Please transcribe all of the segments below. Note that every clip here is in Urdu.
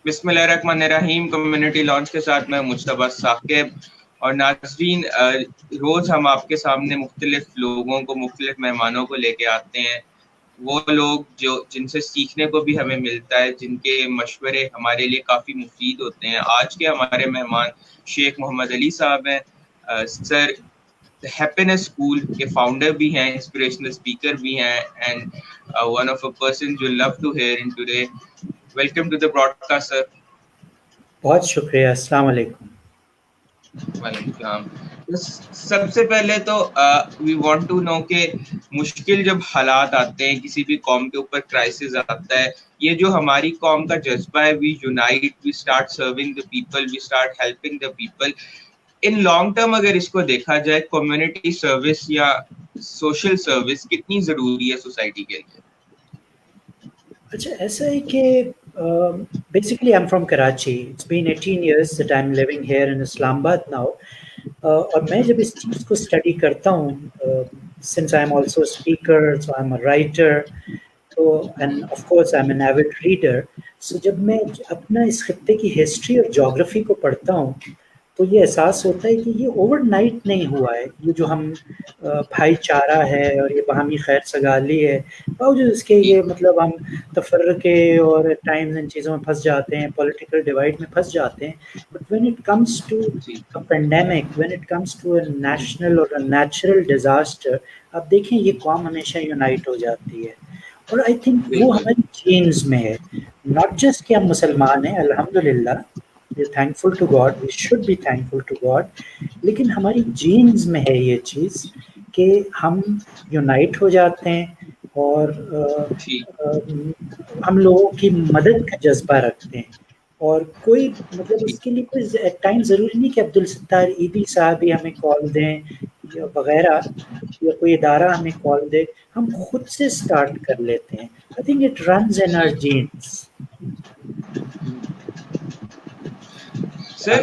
بسم اللہ الرحمن الرحیم. کمیونٹی لانچ کے ساتھ میں مجتبیٰ ثاقب. اور ناظرین، روز ہم آپ کے سامنے مختلف لوگوں کو، مختلف مہمانوں کو لے کے آتے ہیں. وہ لوگ جن سے سیکھنے کو بھی ہمیں ملتا ہے، جن کے مشورے ہمارے لیے کافی مفید ہوتے ہیں. آج کے ہمارے مہمان شیخ محمد علی صاحب ہیں. سر ہیپینس اسکول کے فاؤنڈر بھی ہیں، انسپریشنل اسپیکر بھی ہیں، and one of a person جو love to hear in today. Welcome to the broadcast sir. بہت شکریہ. السلام علیکم. وعلیکم السلام. سب سے پہلے تو وی وانٹ ٹو نو کہ مشکل جب حالات آتے ہیں، کسی بھی قوم کے اوپر کرائسس آتا ہے، یہ جو ہماری قوم کا جذبہ ہے، we unite, we start serving the people, we start helping the people. In long term اگر اس کو دیکھا جائے، کمیونٹی سروس یا سوشل سروس کتنی ضروری ہے سوسائٹی کے لیے؟ اچھا، ایسا ہے کہ basically I am from Karachi. It's been 18 years that I'm living here in Islam Abad now. اور میں جب اس چیز کو اسٹڈی کرتا ہوں، since I'm also a speaker, so I'm a writer, so and of course I'm an avid reader. So جب میں اپنا اس خطے کی ہسٹری اور جغرافی کو پڑھتا ہوں تو یہ احساس ہوتا ہے کہ یہ اوور نائٹ نہیں ہوا ہے. یہ جو ہم بھائی چارہ ہے اور یہ باہمی خیر سگالی ہے، باوجود اس کے یہ مطلب ہم تفرقے اور ٹائمز ان چیزوں میں پھنس جاتے ہیں، پولیٹیکل ڈیوائڈ میں پھنس جاتے ہیں. But when it comes to pandemic, when it comes to a national اور نیچرل ڈیزاسٹر، آپ دیکھیں یہ قوم ہمیشہ یونائٹ ہو جاتی ہے. اور آئی تھنک وہ ہماری جینز میں ہے. ناٹ جسٹ کہ ہم مسلمان ہیں، الحمدللہ thankful to God, we should be thankful to God, لیکن ہماری جینز میں ہے یہ چیز کہ ہم یونائٹ ہو جاتے ہیں اور ہم لوگوں کی مدد کا جذبہ رکھتے ہیں. اور کوئی مطلب اس کے لیے کوئی ٹائم ضروری نہیں کہ عبدالستار عیدی صاحب ہی ہمیں کال دیں یا وغیرہ، یا کوئی ادارہ ہمیں کال دے. ہم خود سے سٹارٹ کر لیتے ہیں. I think it runs in our genes. Sir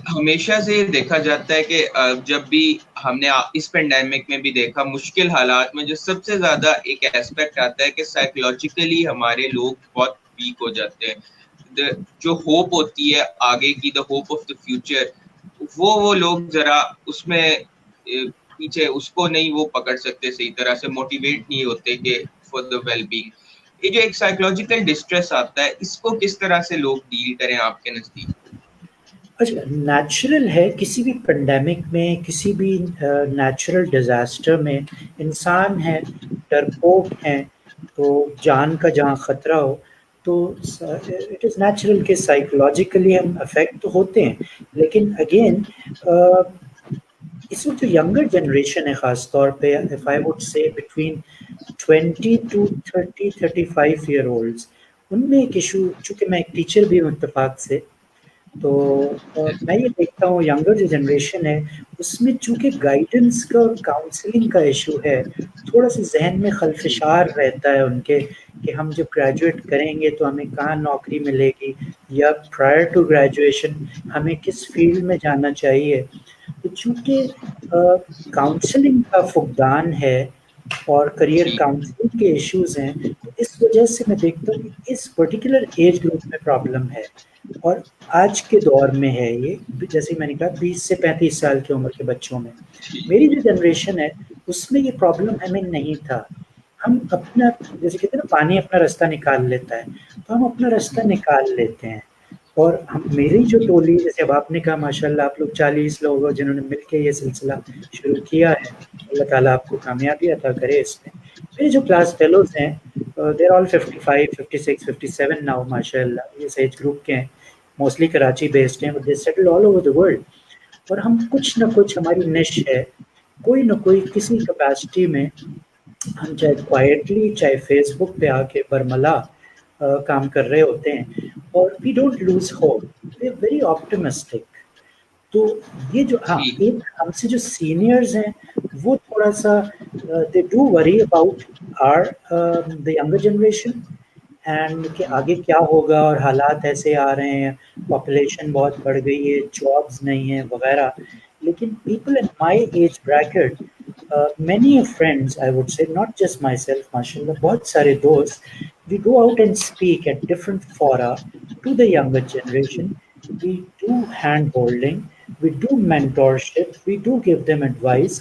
ہمیشہ سے دیکھا جاتا ہے کہ جب بھی ہم نے اس پینڈیمک میں بھی دیکھا، مشکل حالات میں جو سب سے زیادہ ایک ایسپیکٹ آتا ہے کہ سائیکولوجیکلی ہمارے لوگ بہت ویک ہو جاتے ہیں. جو ہوپ ہوتی ہے آگے کی، the hope of the future, وہ لوگ ذرا اس میں پیچھے اس کو نہیں وہ پکڑ سکتے، صحیح طرح سے موٹیویٹ نہیں ہوتے کہ فار دا ویل بینگ. یہ جو ایک سائیکولوجیکل ڈسٹریس آتا ہے، اس کو کس طرح سے لوگ ڈیل کریں آپ کے نزدیک؟ اچھا، نیچرل ہے کسی بھی پینڈیمک میں، کسی بھی نیچرل ڈیزاسٹر میں انسان ہے، ڈرپوک ہیں، تو جان کا جہاں خطرہ ہو تو اٹ از نیچرل کہ سائیکولوجیکلی ہم افیکٹ تو ہوتے ہیں. لیکن اگین اس وقت جو ینگر جنریشن ہے، خاص طور پہ if I would say between 20 to 35 year olds, ان میں ایک ایشو، چونکہ میں ایک ٹیچر بھی ہوں اتفاق سے، تو میں یہ دیکھتا ہوں ینگر جو جنریشن ہے اس میں چونکہ گائیڈنس کا اور کاؤنسلنگ کا ایشو ہے، تھوڑا سا ذہن میں خلفشار رہتا ہے ان کے کہ ہم جب گریجویٹ کریں گے تو ہمیں کہاں نوکری ملے گی، یا پرائر ٹو گریجویشن ہمیں کس فیلڈ میں جانا چاہیے. تو چونکہ کاؤنسلنگ کا فقدان ہے اور کریئر کاؤنسلنگ کے ایشوز ہیں، تو اس وجہ سے میں دیکھتا ہوں کہ اس پرٹیکولر ایج گروپ میں پرابلم ہے. اور آج کے دور میں ہے یہ، جیسے میں نے کہا 20 سے 35 سال کی عمر کے بچوں میں. میری جو جنریشن ہے اس میں یہ پرابلم ہمیں نہیں تھا. ہم اپنا، جیسے کہتے ہیں نا پانی اپنا راستہ نکال لیتا ہے، تو ہم اپنا راستہ نکال لیتے ہیں. اور میری جو ٹولی، جیسے اب آپ نے کہا ماشاء اللہ آپ لوگ 40 لوگ ہو جنہوں نے مل کے یہ سلسلہ شروع کیا ہے، اللہ تعالیٰ آپ کو کامیابی عطا کرے اس میں. میرے جو کلاس فیلوز ہیں دیر آل 55 56 57 ناؤ ماشاء اللہ، یہ ایج گروپ کے ہیں، موسٹلی کراچی بیسڈ ہیں، but they settle all over the world. اور ہم کچھ نہ کچھ، ہماری نش ہے، کوئی نہ کوئی کسی کیپیسٹی میں، ہم چاہے کوائٹلی چاہے فیس بک پہ آ کے برملا کام کر رہے ہوتے ہیں. اور we don't lose hope, we are very optimistic. تو یہ جو ایک ہم سے جو سینئرز ہیں وہ تھوڑا سا they do worry about our the younger generation, and کہ آگے کیا ہوگا، اور حالات ایسے آ رہے ہیں، پاپولیشن بہت بڑھ گئی ہے، جابز نہیں ہیں وغیرہ. لیکن people in my age bracket many friends, I would say, not just myself, mashallah, bahut sare dost, we go out and speak at different fora to the younger generation. We do hand holding, we do mentorship, we do give them advice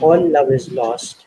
all love is lost.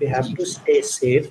we have to stay safe.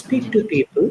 speak to people,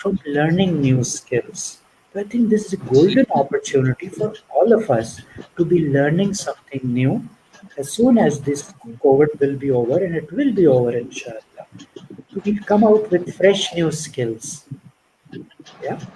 from learning new skills? So I think this is a golden opportunity for all of us to be learning something new as soon as this COVID will be over, and it will be over inshallah. So we'll come out with fresh new skills. Yeah.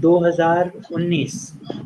2019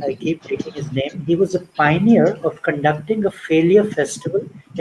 I keep taking his name. He was a pioneer of conducting a failure festival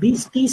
20-30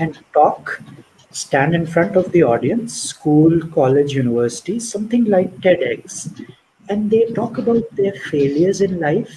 and talk, stand in front of the audience, school, college, university, something like TEDx, and they talk about their failures in life.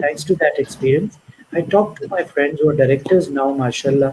Thanks to that experience, I talk to my friends who are directors now, mashallah,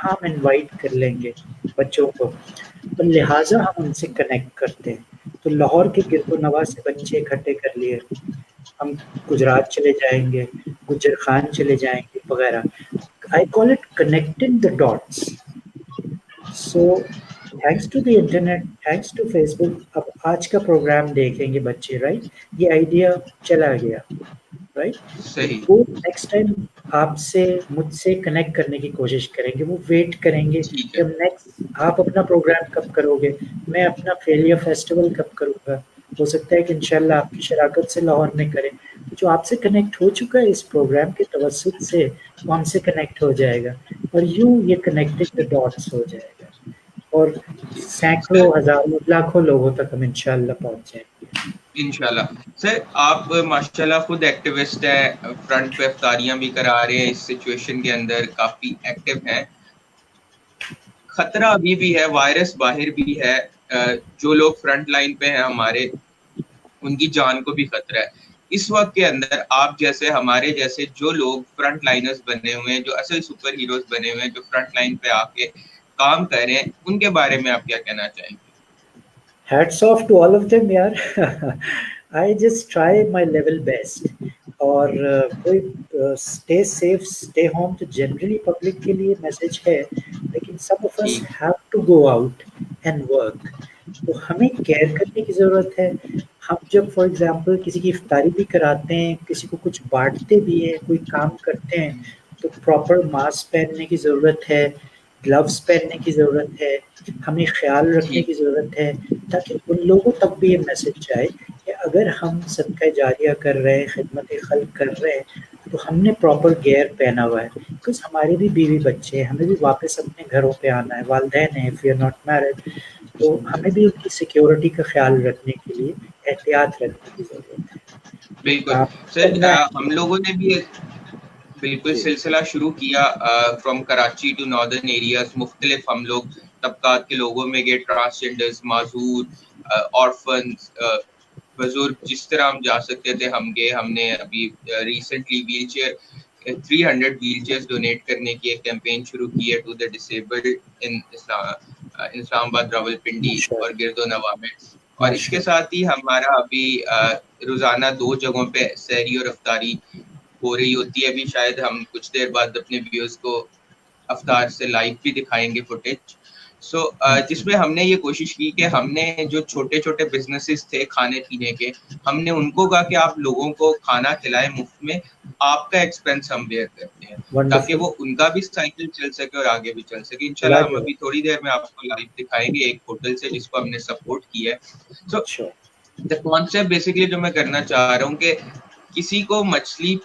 وہاں ہم انوائٹ کر لیں گے بچوں کو، تو لہٰذا ہم ان سے کنیکٹ کرتے ہیں. تو لاہور کے گرد و نواح سے بچے اکٹھے کر لیے، ہم گجرات چلے جائیں گے، گجر خان چلے جائیں گے وغیرہ. I call it connecting the dots. So thanks to the internet, thanks to Facebook, اب آج کا پروگرام دیکھیں گے بچے، رائٹ؟ یہ آئیڈیا چلا گیا، رائٹ؟ صحیح. وہ نیکسٹ ٹائم آپ سے مجھ سے کنیکٹ کرنے کی کوشش کریں گے، وہ ویٹ کریں گے ٹھیک کہ ہے. نیکسٹ آپ اپنا پروگرام کب کرو گے، میں اپنا فیلئر فیسٹیول کب کروں گا. ہو سکتا ہے کہ انشاءاللہ آپ کی شراکت سے لاہور میں کریں. جو آپ سے کنیکٹ ہو چکا ہے اس پروگرام کے توسط سے، وہ ہم سے کنیکٹ ہو جائے گا، اور یوں یہ کنیکٹنگ دا ڈاٹس ہو جائے گا، اور سینکڑوں سر ہزاروں لاکھوں لوگوں تک ہم انشاءاللہ پہنچ جائیں گے. انشاءاللہ. سر آپ ماشاءاللہ خود ایکٹیوسٹ ہیں، فرنٹ پہ افطاریاں بھی کرا رہے ہیں، اس سچویشن کے اندر کافی ایکٹیو ہیں. خطرہ ابھی بھی ہے، وائرس باہر بھی ہے، جو لوگ فرنٹ لائن پہ ہیں ہمارے، ان کی جان کو بھی خطرہ ہے. اس وقت کے اندر آپ جیسے ہمارے جیسے جو لوگ فرنٹ لائنرز بنے ہوئے ہیں، جو اصل سپر ہیروز بنے ہوئے ہیں، جو فرنٹ لائن پہ آ کے کام کر رہے ہیں، ان کے بارے میں آپ کیا کہنا چاہیں گے؟ Hats off to all of them یار. I just try my level best. اور کوئی اسٹے سیف اسٹے ہوم تو جنرلی پبلک کے لیے میسج ہے، لیکن سم آف اس ٹھیک. Have to go out and work. تو ہمیں کیئر کرنے کی ضرورت ہے. ہم جب فار ایگزامپل کسی کی افطاری بھی کراتے ہیں، کسی کو کچھ بانٹتے بھی ہیں، کوئی کام کرتے ہیں، تو پراپر ماسک پہننے کی ضرورت ہے، گلوز پہننے کی ضرورت ہے. ہمیں خیال رکھنے ٹھیک. کی ضرورت ہے تاکہ ان لوگوں تک بھی یہ میسج جائے کہ اگر ہم صدقہ جاریہ کر رہے ہیں، خدمت خلق کر رہے ہیں، تو ہم نے پراپر گیئر پہنا ہوا ہے. بیکاز ہمارے بھی بیوی بچے ہیں، ہمیں بھی واپس اپنے گھروں پہ آنا ہے، والدین ہیں if we are not married، تو ہمیں بھی ان کی سیکیورٹی کا خیال رکھنے کے لیے احتیاط رکھنے کی ضرورت ہے. بالکل. سر کرنا ہے ہم لوگوں نے بھی ایک بالکل جی سلسلہ شروع کیا from Karachi to northern areas. مختلف ہم لوگ طبقات کے لوگوں میں گئے، ٹرانسجینڈرز، معذور، آرفنز، بزرگ، جس طرح ہم جا سکتے تھے ہم گئے. ہم نے ابھی recently wheelchair 300 wheelchairs donate کرنے کی ایک کیمپین شروع کی ہے ٹو دا ڈسیبلڈ ان اسلام آباد، راولپنڈی ماشاء اور اللہ گرد و نواح میں. اور اس ماشاء کے اللہ. ساتھ ہی ہمارا ابھی روزانہ 2 جگہوں پہ سحری اور افطاری ہو رہی ہوتی ہے. ابھی شاید ہم کچھ دیر بعد اپنے ویورز کو افطار سے لائیو بھی دکھائیں گے فوٹیج. سو جس میں ہم نے یہ کوشش کی کہ ہم نے جو چھوٹے چھوٹے بزنسز تھے کھانے پینے کے، ہم نے ان کو کہا کہ آپ لوگوں کو کھانا کھلائیں مفت میں، آپ کا ایکسپینس ہم بیئر کرتے ہیں، تاکہ ونڈرفل. وہ ان کا بھی سائیکل چل سکے اور آگے بھی چل سکے. انشاءاللہ ہم لاجواب. ابھی تھوڑی دیر میں آپ کو لائیو دکھائیں گے ایک ہوٹل سے جس کو ہم نے سپورٹ کیا ہے. سو Sure. دا کانسیپٹ بیسکلی جو میں کرنا چاہ رہا ہوں کہ کسی کو مچھلی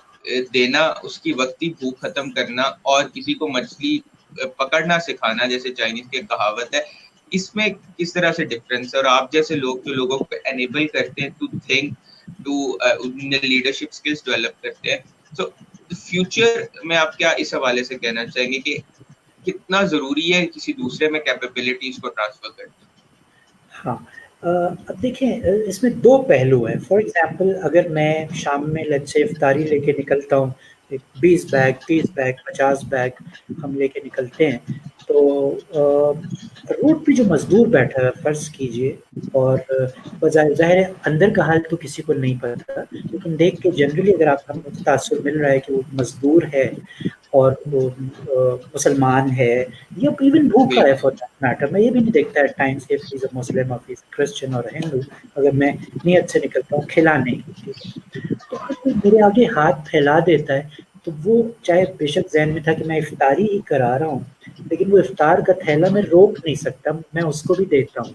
دینا، اس کی وقتی بھوک ختم کرنا، اور کسی کو مچھلی پکڑنا سکھانا، جیسے چائنیز کی کہاوت ہے، اس میں کس طرح سے ڈفرینس ہے. اور آپ جیسے لوگ جو لوگوں کو انیبل کرتے ہیں to think, to leadership skills develop کرتے ہیں. سو فیوچر میں آپ کیا اس حوالے سے کہنا چاہیں گے کہ کتنا ضروری ہے کسی دوسرے میں کیپیبلٹیز کو ٹرانسفر کرنا؟ ہاں اب دیکھیں اس میں 2 پہلو ہیں. فار ایگزامپل اگر میں شام میں لیٹس سے افطاری لے کے نکلتا ہوں، 20 بیگ 30 بیگ 50 بیگ ہم لے کے نکلتے ہیں، تو روڈ پہ جو مزدور بیٹھا ہے فرض کیجئے، اور ظاہر ہے اندر کا حال تو کسی کو نہیں پتا، لیکن دیکھ کے جنرلی اگر آپ ہم کو تاثر مل رہا ہے کہ وہ مزدور ہے اور وہ مسلمان ہے یا ایون بھوکا ہے فار دیٹ میٹر. میں یہ بھی نہیں دیکھتا ہے Times if he's a Muslim or he's a Christian or a Hindu. اگر میں نیت سے نکلتا ہوں کھلانے کی، ٹھیک ہے، تو اگر کوئی میرے آگے ہاتھ پھیلا دیتا ہے تو وہ چاہے بے شک ذہن میں تھا کہ میں افطاری ہی کرا رہا ہوں، لیکن وہ افطار کا تھیلا میں روک نہیں سکتا، میں اس کو بھی دیتا ہوں.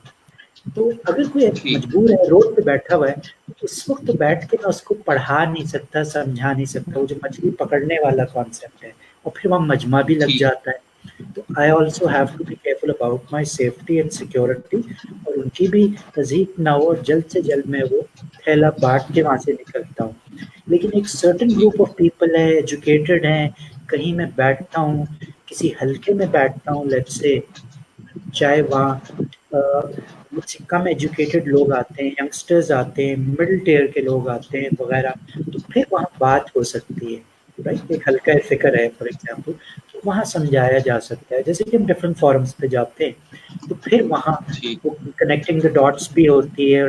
تو اگر کوئی ٹھیک. مجبور ہے، روڈ پہ بیٹھا ہوا ہے، تو اس وقت تو بیٹھ کے میں اس کو پڑھا نہیں سکتا، سمجھا نہیں سکتا. وہ جو مچھلی پکڑنے والا کانسیپٹ ہے، اور پھر وہاں مجمع بھی لگ ٹھیک. جاتا ہے. تو I also have to be careful about my safety and security, اور ان کی بھی تذیق نہ ہو، اور جلد سے جلد میں وہ تھیلا بانٹ کے وہاں سے نکلتا ہوں. لیکن ایک سرٹن ٹھیک. گروپ آف پیپل ہے، ایجوکیٹڈ ہیں، کہیں میں بیٹھتا ہوں، کسی حلقے میں بیٹھتا ہوں لیٹس سے، چاہے وہاں مجھ سے کم ایجوکیٹڈ لوگ آتے ہیں، ینگسٹرز آتے ہیں، مڈل ٹیئر کے لوگ آتے ہیں وغیرہ، تو پھر وہاں بات ہو سکتی ہے، رائٹ. ایک ہلکا فکر ہے فار ایگزامپل. تو وہاں سمجھایا جا سکتا ہے. جیسے کہ ہم ڈفرینٹ فورمس پہ جاتے ہیں تو پھر وہاں کنیکٹنگ دا ڈاٹس بھی ہوتی ہے.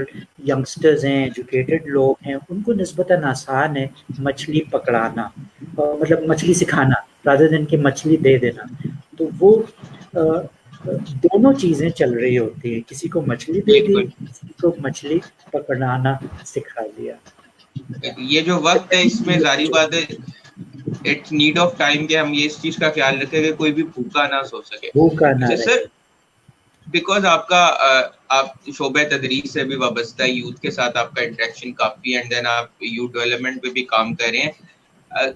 ینگسٹرز ہیں, ایجوکیٹڈ لوگ ہیں, ان کو نسبتاً آسان ہے مچھلی پکڑانا, مطلب مچھلی سکھانا رادر دین کہ مچھلی دے دینا. تو وہ دونوں چیزیں چل رہی ہوتی ہیں, کسی کو مچھلی دے دی, بالکل. کسی کو مچھلی پکڑانا سکھا دیا. یہ جو وقت ہے اس میں ظاہری بات ہے اٹس نیڈ آف ٹائم کہ ہم یہ اس چیز کا خیال رکھیں کہ کوئی بھی بھوکا نہ سو سکے. بھوکا نہ اچھا رہے. سر, بیکاز آپ کا آپ شعبہ تدریس سے بھی وابستہ ہے, یوتھ کے ساتھ آپ کا انٹریکشن کافی ہے, اینڈ دین آپ یوتھ ڈیولپمنٹ پہ بھی کام کر رہے ہیں.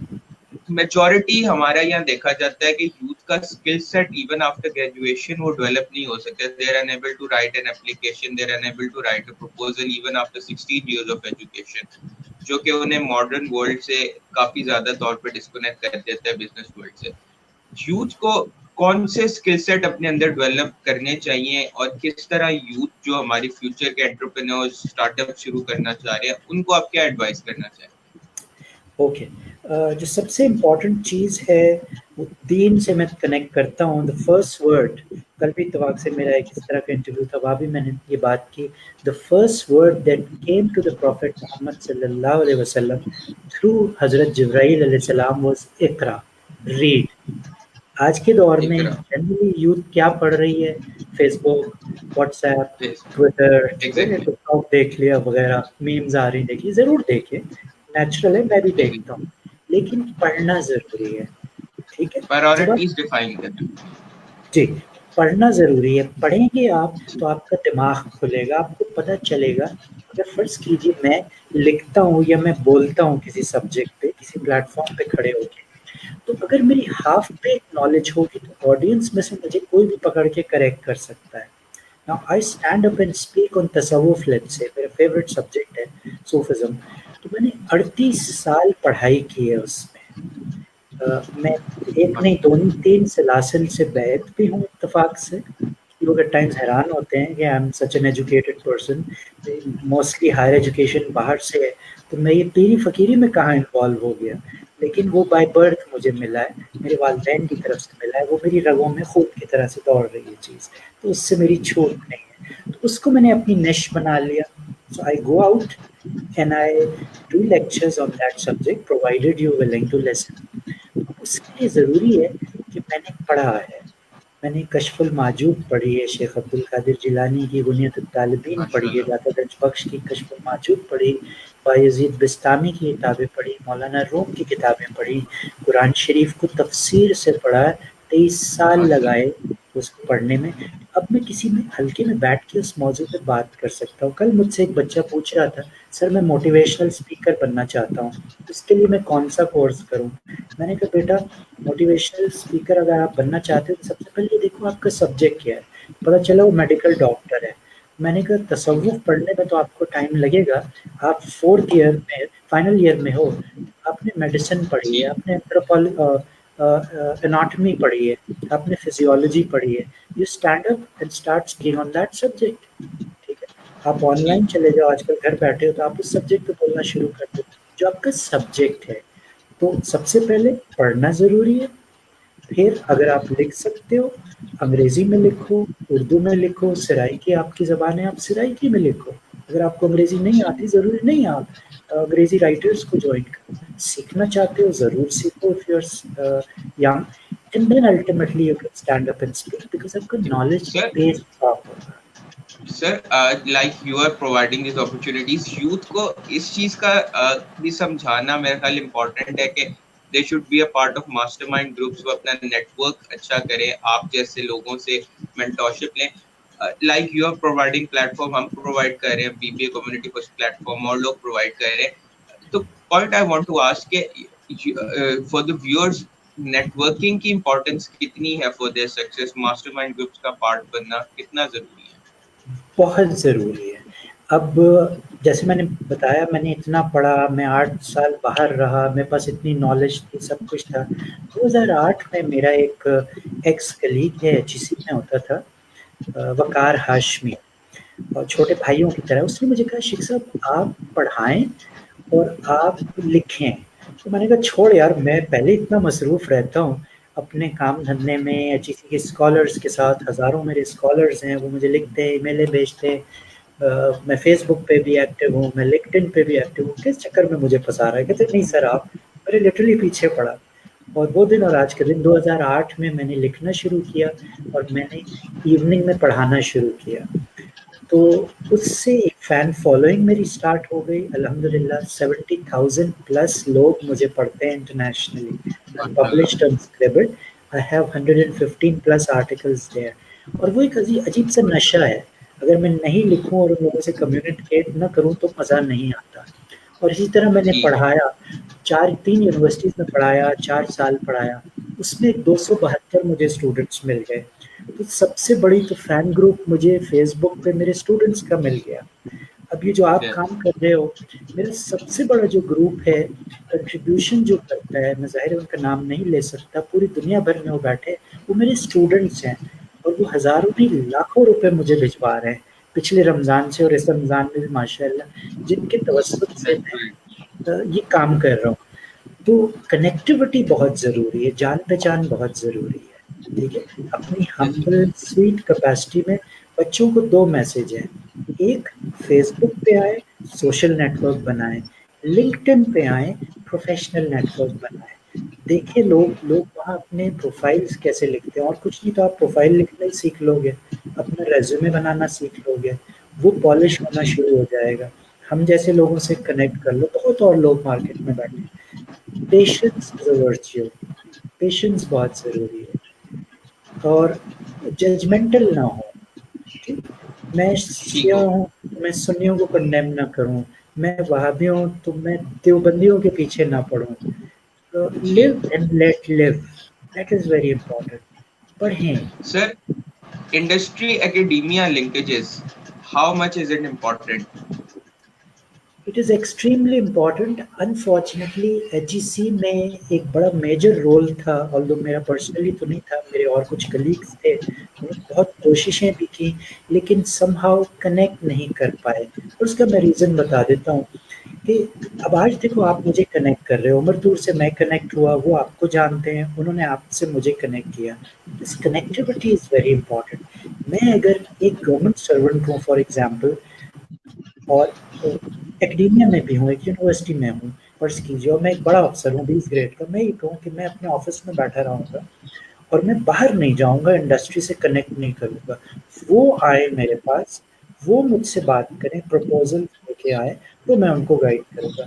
میجورٹی ہمارا یہاں دیکھا جاتا ہے کہ یوتھ کا skill set even after graduation وہ ڈیولپ نہیں ہو سکتا. They are enable to write an application, they are enable to write a proposal even after 16 years of education, جو کہ انہیں ماڈرن ورلڈ سے کافی زیادہ طور پہ ڈسکنیکٹ کر دیتا ہے بزنس ورلڈ سے. یوتھ کو کون سے اسکل سیٹ اپنے اندر ڈیولپ کرنے چاہیے, اور کس طرح یوتھ جو ہماری فیوچر کے انٹرپرینور اسٹارٹ اپ شروع کرنا چاہ رہے ہیں ان کو آپ کیا ایڈوائز کرنا چاہیں؟ اوکے, جو سب سے امپورٹنٹ چیز ہے وہ دین سے میں کنیکٹ کرتا ہوں. دا فرسٹ ورڈ, کل بھی اتفاق سے میرا ایک اس طرح کا انٹرویو تھا, وہاں بھی میں نے یہ بات کی. The first word that came to the prophet Muhammad صلی اللہ علیہ وسلم تھرو حضرت جبرائیل علیہ السلام واز اقرا, ریڈ. آج کے دور میں اقرا. جنرلی یوتھ کیا پڑھ رہی ہے؟ فیس بک, واٹس ایپ, ٹویٹر, ایگزیکٹلی. ٹک ٹاک دیکھ لیا وغیرہ, میمز آ رہی دیکھیے, ضرور دیکھیں, نیچرل ہے, میں بھی دیکھتا ہوں, لیکن پڑھنا ضروری ہے. ٹھیک ہے, جب آپ پرائورٹیز ڈیفائن کریں. جی پڑھنا ضروری ہے. پڑھیں گے آپ تو آپ کا دماغ کھلے گا, آپ کو پتہ چلے گا. اگر فرض کیجیے میں لکھتا ہوں یا میں بولتا ہوں کسی سبجیکٹ پہ, کسی پلیٹ فارم پہ کھڑے ہو کے, تو اگر میری ہاف پہ نالج ہوگی تو آڈینس میں سے مجھے کوئی بھی پکڑ کے کریکٹ کر سکتا ہے. Now I stand up and speak on تصوف, let's say میرا فیوریٹ سبجیکٹ ہے صوفزم. تو میں نے 38 سال پڑھائی کی ہے اس میں. میں ایک نہیں دو نہیں 3 سلاسل سے بیعت بھی ہوں اتفاق سے. لوگ ایٹ ٹائمز حیران ہوتے ہیں کہ I am such an educated person, mostly higher education باہر سے ہے, تو میں یہ پیری فقیری میں کہاں انوالو ہو گیا. لیکن وہ بائی برتھ مجھے ملا ہے, میرے والدین کی طرف سے ملا ہے, وہ میری رگوں میں خون کی طرح سے دوڑ رہی ہے چیز, تو اس سے میری چھوٹ نہیں ہے. تو اس کو میں نے اپنی نش بنا لیا. So I go out and I do lectures on that subject provided you're willing to listen. اس کے لیے ضروری ہے کہ میں نے پڑھا ہے. میں نے کشف الماجوب پڑھی ہے, شیخ عبد القادر جیلانی کی غنیت الطالبین ماشاء پڑھی ہے, اللہ. داتا گنج بخش کی کشف الماجوب پڑھی, بایزید بستامی کی کتابیں پڑھی, مولانا روم کی کتابیں پڑھی, قرآن شریف کو تفسیر سے پڑھا. 23 سال ماشاء لگائے اللہ. اس کو پڑھنے میں. اب میں کسی میں ہلکے میں بیٹھ کے اس موضوع پہ بات کر سکتا ہوں. کل مجھ سے ایک بچہ پوچھ رہا تھا, سر میں موٹیویشنل اسپیکر بننا چاہتا ہوں, اس کے لیے میں کون سا کورس کروں؟ میں نے کہا بیٹا موٹیویشنل اسپیکر اگر آپ بننا چاہتے ہو تو سب سے پہلے دیکھو آپ کا سبجیکٹ کیا ہے. پتہ چلا وہ میڈیکل ڈاکٹر ہے. میں نے کہا تصوف پڑھنے میں تو آپ کو ٹائم لگے گا, آپ 4th ایئر میں فائنل ایئر میں ہو, آپ نے میڈیسن پڑھی ہے, جی. آپ نے اناٹمی پڑھی ہے, آپ نے فزیولوجی پڑھی ہے. You stand up and start speaking on that subject. ٹھیک ہے, آپ آن جی. لائن چلے جاؤ, آج کل گھر بیٹھے ہو تو آپ اس سبجیکٹ پہ بولنا شروع کر دو جو آپ کا سبجیکٹ ہے. تو سب سے پہلے پڑھنا ضروری ہے. پھر اگر آپ لکھ سکتے ہو انگریزی میں لکھو, اردو میں لکھو, سرائکی آپ کی زبان ہے آپ سرائکی میں لکھو. اگر آپ کو انگریزی نہیں جی. آتی ضروری نہیں آپ انگریزی رائٹرز کو جوائن کرو. سیکھنا چاہتے ہو ضرور سیکھو if you're young, and then ultimately you can stand up and speak because آپ کا knowledge سر base صاف ہوگا. Sir like you are providing these opportunities, youth کو اس چیز کا بھی سمجھانا میرا خیال امپورٹنٹ ہے کہ they should be a part of master mind groups, وہ اپنا نیٹ ورک اچھا کریں, آپ جیسے لوگوں سے مینٹورشپ لیں. Like you are providing platform, ہم پرووائڈ کر رہے ہیں, be be a community first platform اور لوگ پرووائڈ کر رہے ہیں. تو point I want to ask کہ فار دا ویورز نیٹورکنگ کی امپورٹینس کتنی ہے for their success, master mind groups کا پارٹ بننا کتنا ضروری ہے؟ بہت ضروری ہے. اب جیسے میں نے بتایا میں نے اتنا پڑھا, میں 8 سال باہر رہا, میرے پاس اتنی نالج تھی, سب کچھ تھا. 2008 میں میرا ایک ایکس کلیگ ہے GC میں ہوتا تھا, وقار ہاشمی, اور چھوٹے بھائیوں کی طرح, اس نے مجھے کہا شیخ صاحب آپ پڑھائیں اور آپ لکھیں. تو میں نے کہا چھوڑ یار, میں پہلے اتنا مصروف رہتا ہوں, اپنے کام دھندے میں ایچ ای سی کے اسکالرس کے ساتھ، ہزاروں میرے اسکالرس ہیں، وہ مجھے لکھتے ہیں، ای میلیں بھیجتے ہیں، میں فیس بک پہ بھی ایکٹیو ہوں، میں لنکڈ ان پہ بھی ایکٹیو ہوں، کس چکر میں مجھے پھنسا رہا ہے؟ کہتے نہیں سر آپ میرے لٹرلی پیچھے پڑا. اور وہ دن اور آج کے دن 2008 میں نے لکھنا شروع کیا اور میں نے ایوننگ میں پڑھانا شروع کیا، تو اس سے ایک فین فالوئنگ میری اسٹارٹ ہو گئی. الحمدللہ 70,000 پلس لوگ مجھے پڑھتے ہیں internationally. I'm published on Scribd. I have 115 plus articles there. اور وہ ایک عجیب سا نشہ ہے، اگر میں نہیں لکھوں اور ان لوگوں سے کمیونیکیٹ نہ کروں تو مزہ نہیں آتا. اور اسی طرح میں نے جی پڑھایا، 3 یونیورسٹیز میں پڑھایا، 4 سال پڑھایا، اس میں 272 مجھے اسٹوڈنٹس مل گئے. تو سب سے بڑی تو فین گروپ مجھے فیس بک پہ میرے اسٹوڈنٹس کا مل گیا. اب یہ جو آپ کام کر رہے ہو، میرا سب سے بڑا جو گروپ ہے کنٹریبیوشن جو کرتا ہے، میں ظاہر ان کا نام نہیں لے سکتا، پوری دنیا بھر میں وہ بیٹھے، وہ میرے اسٹوڈنٹس ہیں، اور وہ ہزاروں نہیں لاکھوں روپے مجھے بھجوا رہے ہیں پچھلے رمضان سے اور اس رمضان میں بھی ماشاء اللہ، جن کے توسط سے میں یہ کام کر رہا ہوں. تو کنیکٹیوٹی بہت ضروری ہے، جان پہچان بہت ضروری ہے. ٹھیک ہے، اپنی ہمبل سویٹ کیپیسٹی میں بچوں کو 2 میسج ہیں. ایک، فیس بک پہ آئے سوشل نیٹ ورک بنائیں، لنکڈ ان پہ آئیں پروفیشنل نیٹ ورک بنائیں. دیکھیں لوگ وہاں اپنے پروفائلز کیسے لکھتے ہیں، اور کچھ نہیں تو آپ پروفائل لکھنا ہی سیکھ لو گے، اپنا ریزیومے بنانا سیکھ لو گے، وہ پالش ہونا شروع ہو جائے گا. ہم جیسے لوگوں سے کنیکٹ کر لو، بہت اور لوگ مارکیٹ میں بیٹھے ہیں. Patience is a virtue, patience بہت ضروری ہے. اور ججمنٹل نہ ہو. ٹھیک، میں ٹھیک ہو. شیعہ ہوں تو میں سنیوں کو کنڈیم نہ کروں، میں وہابی ہوں تو میں دیوبندیوں کے پیچھے نہ پڑھوں. جی live and let live, that is very important. پڑھیں. Sir, industry academia linkages, how much is it important? It is extremely important. Unfortunately H E C میں ایک بڑا میجر رول تھا، although میرا پرسنلی تو نہیں تھا، میرے اور کچھ کلیگس تھے، انہوں نے بہت کوششیں بھی کی لیکن سم ہاؤ کنیکٹ نہیں کر پائے. اور اس کا میں ریزن بتا دیتا ہوں کہ اب آج دیکھو آپ مجھے کنیکٹ کر رہے ہو، عمر دور سے میں کنیکٹ ہوا، وہ آپ کو جانتے ہیں، انہوں نے آپ سے مجھے کنیکٹ کیا. دس کنیکٹیوٹی از ویری امپورٹنٹ. میں اگر ایک گورنمنٹ سرونٹ ہوں فار ایگزامپل، اور اکیڈیمیا میں بھی ہوں، ایک یونیورسٹی میں ہوں، فرض کیجیے، اور میں ایک بڑا افسر ہوں 20 گریڈ کا، میں یہ کہوں کہ میں اپنے آفس میں بیٹھا رہوں گا اور میں باہر نہیں جاؤں گا، انڈسٹری سے کنیکٹ نہیں کروں گا. وہ آئے میرے پاس، وہ مجھ سے بات کریں، پروپوزل لے کے آئے تو میں ان کو گائڈ کروں گا.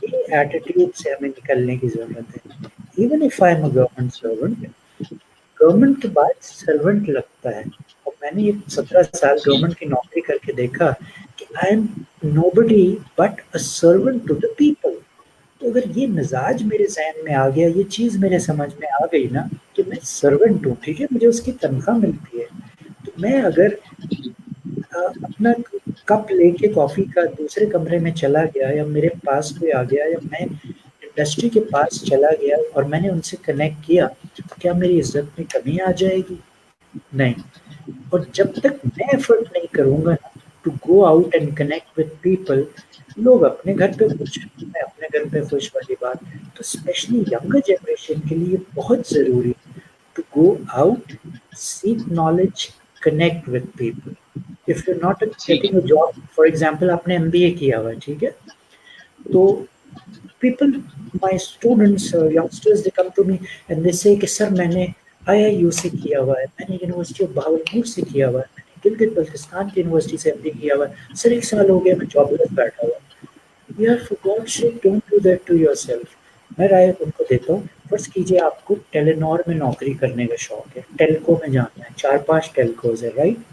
یہ ایٹیٹیوڈ سے ہمیں نکلنے کی ضرورت ہے. Even if I am a government servant, government کے بعد سرونٹ لگتا ہے. اور میں نے یہ 17 سال جی گورنمنٹ کی نوکری کر کے دیکھا کہ I am nobody but a servant to the people. تو اگر یہ مزاج میرے ذہن میں آ گیا، یہ چیز میرے سمجھ میں آ گئی نا کہ میں سرونٹ ہوں، ٹھیک ہے، مجھے اس کی تنخواہ ملتی ہے، تو میں اگر اپنا کپ لے کے کافی کا دوسرے کمرے میں چلا گیا، یا میرے پاس کوئی آ گیا، یا میں انڈسٹری کے پاس چلا گیا اور میں نے ان سے کنیکٹ کیا، تو کیا میری عزت میں کمی آ جائے گی؟ نہیں. اور جب تک میں ایفرٹ نہیں کروں گا to go out and connect with people, لوگ اپنے گھر پہ خوش، میں اپنے گھر پہ خوش والی بات. تو اسپیشلی ینگر جنریشن کے لیے بہت ضروری to go out, seek knowledge, connect with people. If you not ٹھیک getting a job, for example آپ نے MBA کیا ہوا ہے، ٹھیک ہے، تو people, my students youngsters, they come to me and they say کہ سر میں نے IIU سے کیا ہوا ہے، میں نے یونیورسٹی آف بہاولپور سے کیا ہوا ہے، میں نے گلگت بلتستان کی یونیورسٹی سے MBA کیا ہوا ہے، سر 1 سال ہو گیا میں جاب لیس بیٹھا ہوا. یار for God sake don't do that to yourself. میں رائے ان کو دیتا ہوں، فرض کیجیے آپ کو ٹیلینور میں نوکری کرنے کا شوق ہے، ٹیلکو میں جانا ہے، 4-5 ٹیلکوز ہے، رائٹ.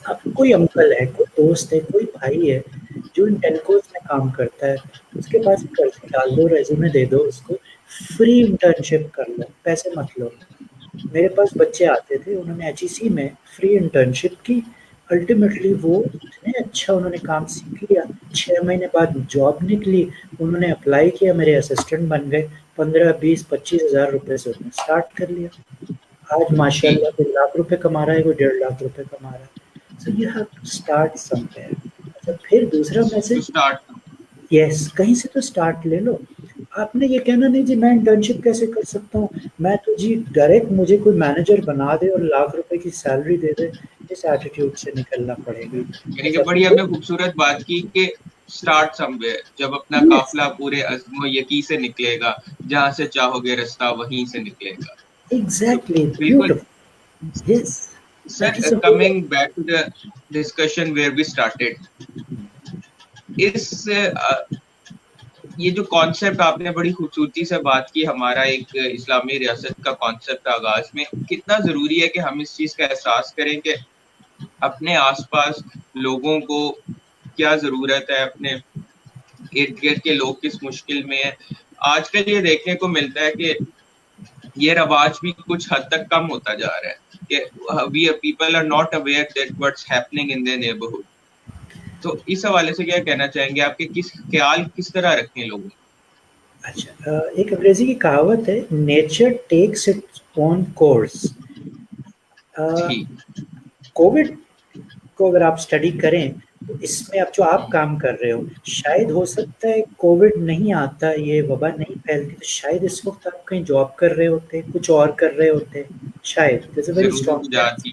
اب کوئی انکل ہے، کوئی دوست ہے، کوئی بھائی ہے جو ان ٹیلکوز میں کام کرتا ہے، اس کے پاس ایک کرسی ڈال دو، ریزیومے دے دو اس کو، فری انٹرنشپ کر لو، پیسے مت لو. میرے پاس بچے آتے تھے، انہوں نے HEC میں فری انٹرنشپ کی، الٹیمیٹلی وہ اتنے اچھا انہوں نے کام سیکھ لیا، 6 مہینے بعد جاب نکلی، انہوں نے اپلائی کیا، میرے اسسٹنٹ بن گئے، 15-20-25 ہزار روپے سے انہوں نے اسٹارٹ کر لیا. آج ماشاء ٹھیک. اللہ کوئی لاکھ روپے کما رہا ہے، کوئی 1.5 لاکھ روپے کما رہا ہے. So you have to start somewhere. اچھا، پھر دوسرا ٹو میسج، اسٹارٹ. یس، کہیں سے تو اسٹارٹ لے لو. آپ نے یہ کہنا نہیں جی میں انٹرنشپ کیسے کر سکتا ہوں, میں تو جی ڈائریکٹ مجھے کوئی مینیجر بنا دے اور لاکھ روپے کی سیلری دے دے, اس ایٹیٹیوڈ سے نکلنا پڑے گا. یعنی کہ بڑی آپ نے خوبصورت بات کی کہ اسٹارٹ سم ویئر, جب اپنا یس قافلہ پورے عزم و یقین سے نکلے گا, جہاں سے چاہو گے رستہ وہیں سے نکلے گا. تو ایگزیکٹلی بالکل beautiful. Yes sir, that is a coming back to the discussion where we started, اس یہ جو کانسیپٹ آپ نے بڑی خوبصورتی سے بات کی, ہمارا ایک اسلامی ریاست کا کانسیپٹ آغاز میں, کتنا ضروری ہے کہ ہم اس چیز کا احساس کریں کہ اپنے آس پاس لوگوں کو کیا ضرورت ہے, اپنے ارد گرد کے لوگ کس مشکل میں ہیں. آج کل یہ دیکھنے کو ملتا ہے کہ یہ رواج بھی کچھ حد تک کم ہوتا جا رہا ہے کہ we people are not aware that what's happening in their neighborhood. تو اس حوالے سے کیا کہنا چاہیں گے آپ کے کس خیال کس طرح رکھیں لوگوں؟ اچھا, ایک انگریزی کی کہاوت ہے, nature takes its own course. جی کووڈ کو اگر آپ اسٹڈی کریں تو اس میں اب جو آپ کام کر رہے ہو, شاید ہو سکتا ہے کووڈ نہیں آتا, یہ وبا نہیں پھیلتی, تو شاید اس وقت آپ کہیں جاب کر رہے ہوتے, کچھ اور کر رہے ہوتے, شاید. دس اے ویری ضرور اسٹرانگ چانس, جاتی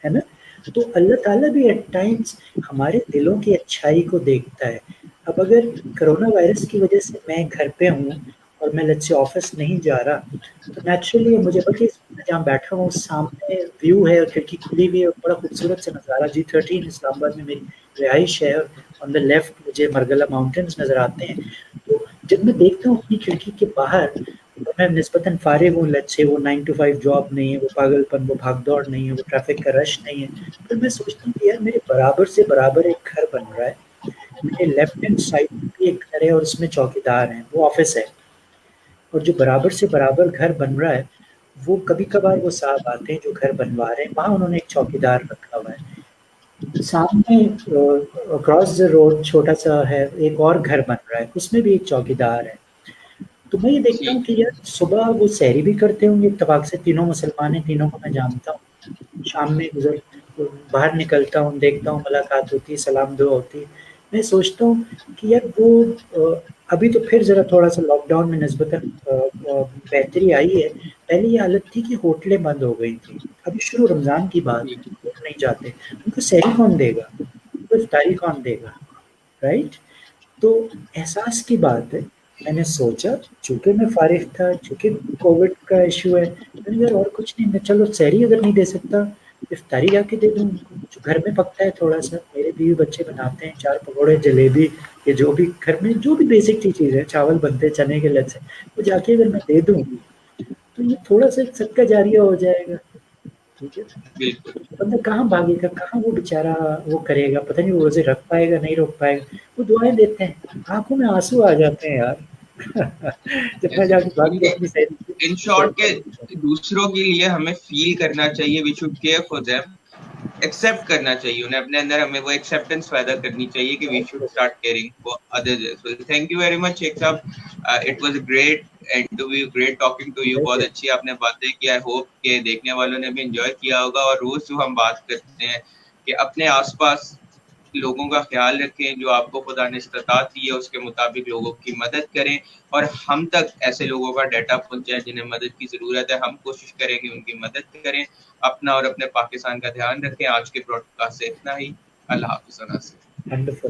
ہے نا. تو اللہ تعالیٰ بھی ایٹ ٹائمس ہمارے دلوں کی اچھائی کو دیکھتا ہے. اب اگر کرونا وائرس کی وجہ سے میں گھر پہ ہوں اور میں لیٹس سے آفس نہیں جا رہا, تو نیچرلی مجھے بلکہ جہاں بیٹھا ہوں سامنے ویو ہے اور کھڑکی کھلی ہوئی ہے, اور بڑا خوبصورت سے نظارہ, G13 اسلام آباد میں میری رہائش ہے, آن دا لیفٹ مجھے مرگلہ ماؤنٹینس نظر آتے ہیں. تو جب میں دیکھتا ہوں اپنی کھڑکی کے باہر, اور میں نسبتاً فارغ ہوں, لیٹس سے وہ 9 to 5 جاب نہیں ہے, وہ پاگل پن, وہ بھاگ دوڑ نہیں ہے, وہ ٹریفک کا رش نہیں ہے, پھر میں سوچتا ہوں کہ یار میرے برابر سے برابر ایک گھر بن رہا ہے, میرے لیفٹ ہینڈ سائڈ بھی ایک گھر ہے اور اس میں چوکی دار ہیں, وہ آفس ہے, اور جو برابر سے برابر گھر بن رہا ہے وہ کبھی کبھار وہ صاحب آتے ہیں جو گھر بنوا رہے ہیں, وہاں انہوں نے ایک چوکی دار رکھا ہوا ہے. سامنے اکراس دا روڈ چھوٹا سا ہے, ایک اور گھر بن رہا ہے, اس میں بھی ایک چوکی دار ہے. تو میں یہ دیکھتا جی ہوں کہ یار صبح وہ سحری بھی کرتے ہوں گے اتفاق سے, تینوں مسلمان ہیں, تینوں کو میں جانتا ہوں. شام میں باہر نکلتا ہوں, دیکھتا ہوں, ملاقات ہوتی ہے, سلام دعا ہوتی ہے. میں سوچتا ہوں کہ یار وہ ابھی تو پھر ذرا تھوڑا سا لاک ڈاؤن میں نسبتاً بہتری آئی ہے. پہلے یہ حالت تھی کہ ہوٹلیں بند ہو گئی تھیں, ابھی شروع رمضان کی بات ہے, لوگ نہیں جاتے, ان کو سحری کون دے گا, ان کو افطاری کون دے گا, رائٹ. تو احساس کی بات ہے, میں نے سوچا چونکہ میں فارغ تھا, چونکہ کووڈ کا ایشو ہے, میں نے یار اور کچھ نہیں, میں چلو سحری اگر نہیں دے سکتا افطاری جا کے دے دوں ان کو, جو گھر میں پکتا ہے تھوڑا سا, میرے بیوی بچے بناتے ہیں, 4 پکوڑے, جلیبی, یہ جو بھی گھر میں جو بھی بیسک چیز ہے, چاول بنتے ہیں چنے کے لت سے, وہ جا کے اگر میں دے دوں تو یہ تھوڑا سا صدقہ جاریہ ہو جائے گا. ٹھیک ہے, بالکل. بندہ کہاں بھاگے گا, کہاں وہ بےچارا وہ کرے گا, پتہ نہیں وہ روزے رکھ پائے گا نہیں روک پائے گا. وہ دعائیں دیتے ہیں, آنکھوں میں آنسو آ جاتے ہیں یار. جب میں جا کے بھاگ کے اپنی ان شارٹ کہ سیری دوسروں کے لیے ہمیں فیل کرنا چاہیے, we should care for them, accept کرنا چاہیے انہیں, اپنے اندر ہمیں وہ ایکسیپٹنس پیدا کرنی چاہیے کہ we should start caring for others as well. Thank you very much Sheikh sahib, it was a great interview, great talking to you. بہت اچھی آپ نے باتیں کی, آئی ہوپ کہ دیکھنے والوں نے بھی انجوائے کیا ہوگا. اور روز جو ہم بات کرتے ہیں کہ اپنے آس پاس لوگوں کا خیال رکھیں, جو آپ کو خدا نے استطاعت دی ہے اس کے مطابق لوگوں کی مدد کریں, اور ہم تک ایسے لوگوں کا ڈیٹا پہنچائیں جنہیں مدد کی ضرورت ہے. ہم کوشش کریں کہ ان کی مدد کریں. اپنا اور اپنے پاکستان کا دھیان رکھیں. آج کے براڈ کاسٹ سے اتنا ہی. اللہ حافظ. ونڈرفل.